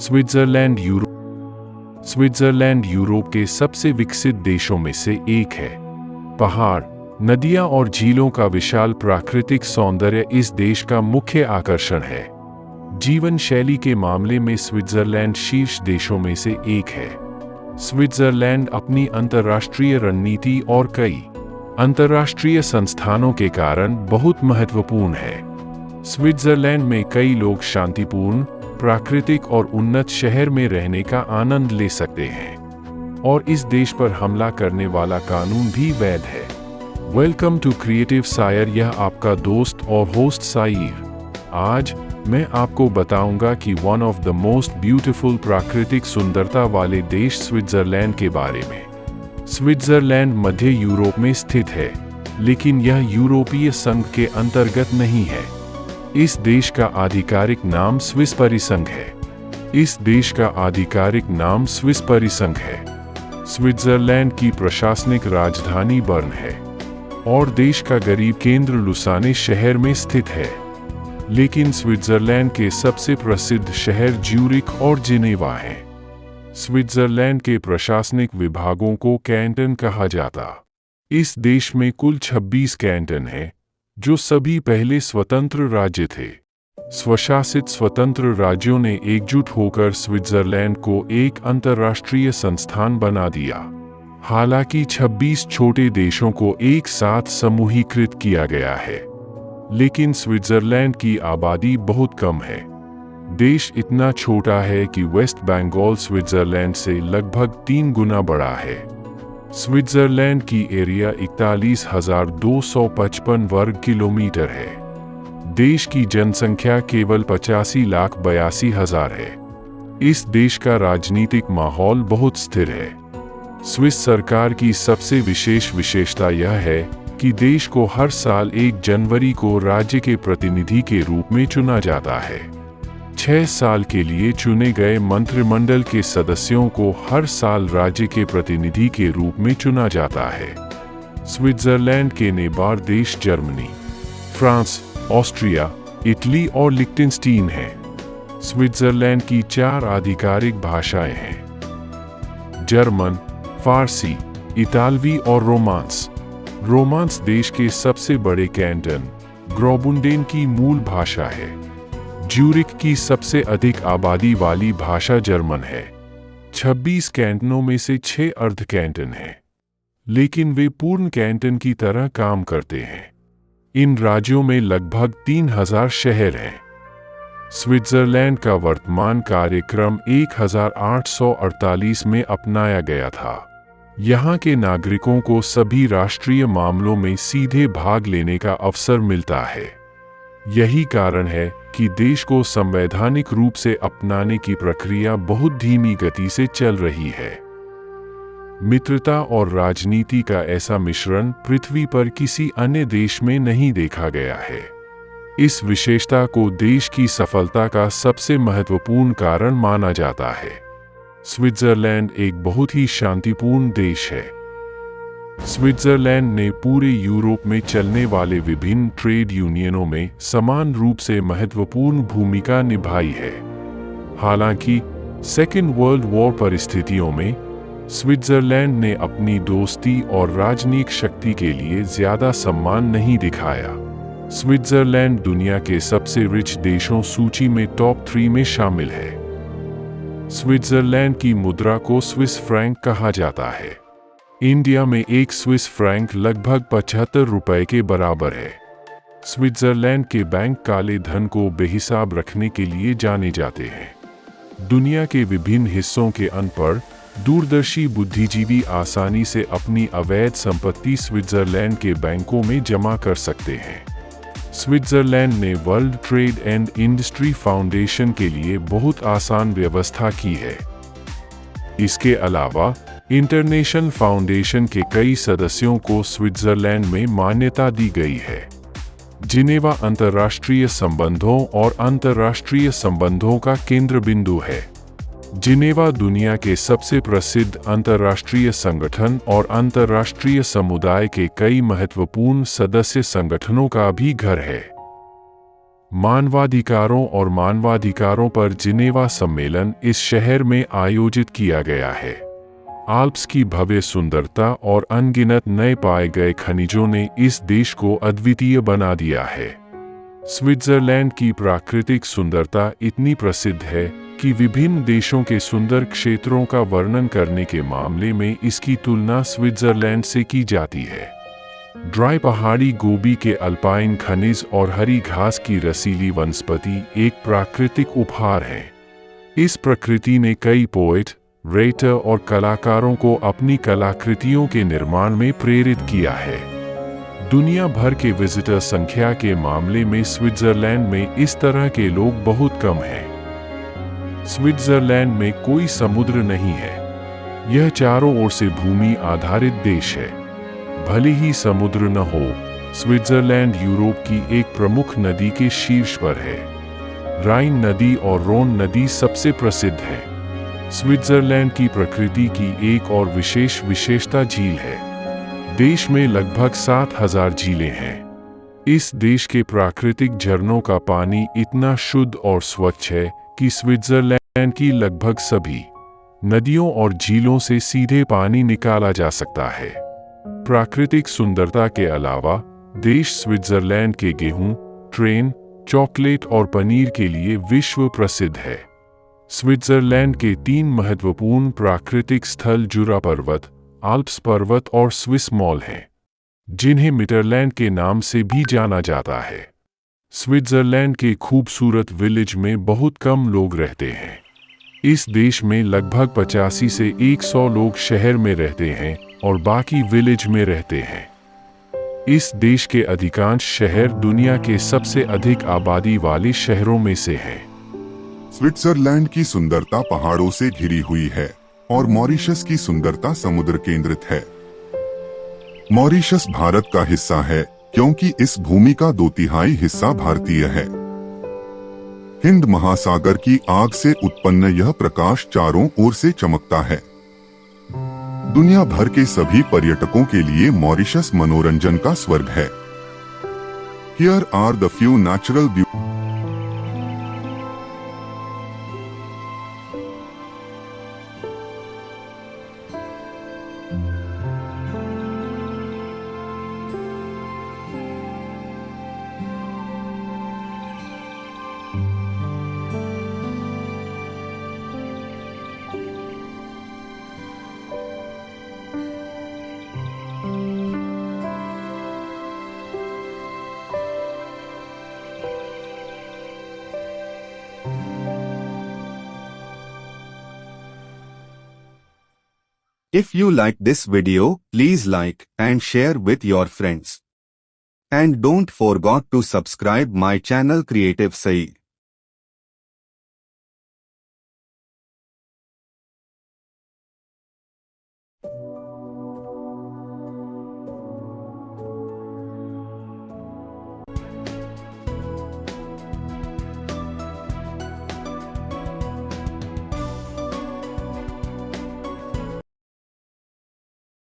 Switzerland Europe के सबसे विकसित देशों में से एक है। पहाड़, नदियां और झीलों का विशाल प्राकृतिक सौंदर्य इस देश का मुख्य आकर्षण है। जीवन शैली के मामले में स्विट्जरलैंड शीर्ष देशों में से एक है। स्विट्जरलैंड अपनी अंतर्राष्ट्रीय रणनीति और कई अंतर्राष्ट्रीय संस्थानों के कारण बहुत महत्वपूर्ण है। स्विट्जरलैंड में कई लोग शांतिपूर्ण, प्राकृतिक और उन्नत शहर में रहने का आनंद ले सकते हैं, और इस देश पर हमला करने वाला कानून भी वैध है। वेलकम टू क्रिएटिव सायर, यह आपका दोस्त और होस्ट साइर। आज मैं आपको बताऊंगा कि one of the most beautiful प्राकृतिक सुंदरता वाले देश स्विट्जरलैंड के बारे में। स्विट्जरलैंड मध्य यूरोप में स्थित है, लेकिन यह यूरोपीय संघ के अंतर्गत नहीं है। इस देश का आधिकारिक नाम स्विस परिसंघ है। स्विट्जरलैंड की प्रशासनिक राजधानी बर्न है, और देश का गरीब केंद्र लुसाने शहर में स्थित है। लेकिन स्विट्जरलैंड के सबसे प्रसिद्ध शहर ज्यूरिख और जिनेवा हैं। स्विट्जरलैंड के प्रशासनिक विभागों को कैंटन कहा जाता। इस देश में कुल 26 कैंटन हैं, जो सभी पहले स्वतंत्र राज्य थे। स्वशासित स्वतंत्र राज्यों ने एकजुट होकर स्विट्जरलैंड को एक अंतर्राष्ट्रीय संस्थान बना दिया। हालांकि 26 छोटे देशों को एक साथ समूहीकृत किया गया है, लेकिन स्विट्जरलैंड की आबादी बहुत कम है। देश इतना छोटा है कि वेस्ट बंगाल स्विट्जरलैंड से लगभग 3 गुना बड़ा है। स्विट्जरलैंड की एरिया 41,255 वर्ग किलोमीटर है। देश की जनसंख्या केवल 85,82,000 है। इस देश का राजनीतिक माहौल बहुत स्थिर है। स्विस सरकार की सबसे विशेष विशेषता यह है कि देश को हर साल 1 जनवरी को राज्य के प्रतिनिधि के रूप में चुना जाता है। 6 साल के लिए चुने गए मंत्रिमंडल के सदस्यों को हर साल राज्य के प्रतिनिधि के रूप में चुना जाता है। स्विट्जरलैंड के नेबर देश जर्मनी, फ्रांस, ऑस्ट्रिया, इटली और लिechtenstein हैं। स्विट्जरलैंड की 4 आधिकारिक भाषाएं हैं: जर्मन, फारसी, इतालवी और रोमांस। रोमांस देश के सबसे बड़े कैंटन ग्राउबुंडेन की मूल भाषा है। ज्यूरिख की सबसे अधिक आबादी वाली भाषा जर्मन है। 26 कैंटनों में से 6 अर्ध कैंटन हैं, लेकिन वे पूर्ण कैंटन की तरह काम करते हैं। इन राज्यों में लगभग 3,000 शहर हैं। स्विट्जरलैंड का वर्तमान कार्यक्रम 1848 में अपनाया गया था। यहाँ के नागरिकों को सभी राष्ट्रीय मामलों में सीधे भाग लेने का अवसर मिलता है। यही कारण है कि देश को संवैधानिक रूप से अपनाने की प्रक्रिया बहुत धीमी गति से चल रही है। मित्रता और राजनीति का ऐसा मिश्रण पृथ्वी पर किसी अन्य देश में नहीं देखा गया है। इस विशेषता को देश की सफलता का सबसे महत्वपूर्ण कारण माना जाता है। स्विट्जरलैंड एक बहुत ही शांतिपूर्ण देश है। स्विट्जरलैंड ने पूरे यूरोप में चलने वाले विभिन्न ट्रेड यूनियनों में समान रूप से महत्वपूर्ण भूमिका निभाई है। हालांकि सेकेंड वर्ल्ड वॉर परिस्थितियों में स्विट्जरलैंड ने अपनी दोस्ती और राजनीतिक शक्ति के लिए ज्यादा सम्मान नहीं दिखाया। स्विट्जरलैंड दुनिया के सबसे रिच देशों सूची में टॉप 3 में शामिल है। स्विट्जरलैंड की मुद्रा को स्विस फ्रैंक कहा जाता है। इंडिया में एक स्विस फ्रैंक लगभग 75 रुपए के बराबर है। स्विट्जरलैंड के बैंक काले धन को बेहिसाब रखने के लिए जाने जाते हैं। दुनिया के विभिन्न हिस्सों के अनपढ़ दूरदर्शी बुद्धिजीवी आसानी से अपनी अवैध संपत्ति स्विट्जरलैंड के बैंकों में जमा कर सकते हैं। स्विट्जरलैंड ने world trade and industry foundation के लिए बहुत आसान व्यवस्था की है। इसके अलावा इंटरनेशनल फाउंडेशन के कई सदस्यों को स्विट्जरलैंड में मान्यता दी गई है। जिनेवा अंतर्राष्ट्रीय संबंधों और अंतर्राष्ट्रीय संबंधों का केंद्र बिंदु है। जिनेवा दुनिया के सबसे प्रसिद्ध अंतर्राष्ट्रीय संगठन और अंतर्राष्ट्रीय समुदाय के कई महत्वपूर्ण सदस्य संगठनों का भी घर है। मानवाधिकारों और मानवाधिकारों पर जिनेवा सम्मेलन इस शहर में आयोजित किया गया है। आल्प्स की भव्य सुंदरता और अनगिनत नए पाए गए खनिजों ने इस देश को अद्वितीय बना दिया है। स्विट्जरलैंड की प्राकृतिक सुंदरता इतनी प्रसिद्ध है कि विभिन्न देशों के सुंदर क्षेत्रों का वर्णन करने के मामले में इसकी तुलना स्विट्जरलैंड से की जाती है। ड्राई पहाड़ी गोभी के अल्पाइन खनिज और हरी घास की रसीली वनस्पति एक प्राकृतिक उपहार है। इस प्रकृति ने कई पोएट, राइटर और कलाकारों को अपनी कलाकृतियों के निर्माण में प्रेरित किया है। दुनिया भर के विजिटर संख्या के मामले में स्विट्जरलैंड में इस तरह के लोग बहुत कम हैं। स्विट्जरलैंड में कोई समुद्र नहीं है। यह चारों ओर से भूमि आधारित देश है। भले ही समुद्र न हो, स्विट्जरलैंड यूरोप की एक प्रमुख नदी के शीर्ष पर है। राइन नदी और रोन नदी सबसे प्रसिद्ध है। स्विट्जरलैंड की प्रकृति की एक और विशेषता झील है। देश में लगभग 7,000 झीलें हैं। इस देश के प्राकृतिक झरनों का पानी इतना शुद्ध और स्वच्छ है कि स्विट्जरलैंड की लगभग सभी नदियों और झीलों से सीधे पानी निकाला जा सकता है। प्राकृतिक सुंदरता के अलावा देश स्विट्जरलैंड के गेहूं, ट्रेन, चॉकलेट और पनीर के लिए विश्व प्रसिद्ध है। स्विट्जरलैंड के 3 महत्वपूर्ण प्राकृतिक स्थल जुरा पर्वत, आल्प्स पर्वत और स्विस मॉल हैं, जिन्हें मिटरलैंड के नाम से भी जाना जाता है। स्विट्जरलैंड के खूबसूरत विलेज में बहुत कम लोग रहते हैं। इस देश में लगभग 85 से 100 लोग शहर में रहते हैं और बाकी विलेज में रहते हैं। इस देश के अधिकांश शहर दुनिया के सबसे अधिक आबादी वाले शहरों में से हैं। स्विट्जरलैंड की सुंदरता पहाड़ों से घिरी हुई है और मॉरिशस की सुंदरता समुद्र केंद्रित है। मॉरिशस भारत का हिस्सा है क्योंकि इस भूमि का 2/3 हिस्सा भारतीय है। हिंद महासागर की आग से उत्पन्न यह प्रकाश चारों ओर से चमकता है। दुनिया भर के सभी पर्यटकों के लिए मॉरिशस मनोरंजन का स्वर्ग है। Here are the few natural beauty. If you like this video, please like and share with your friends. And don't forget to subscribe my channel Creative Saeed.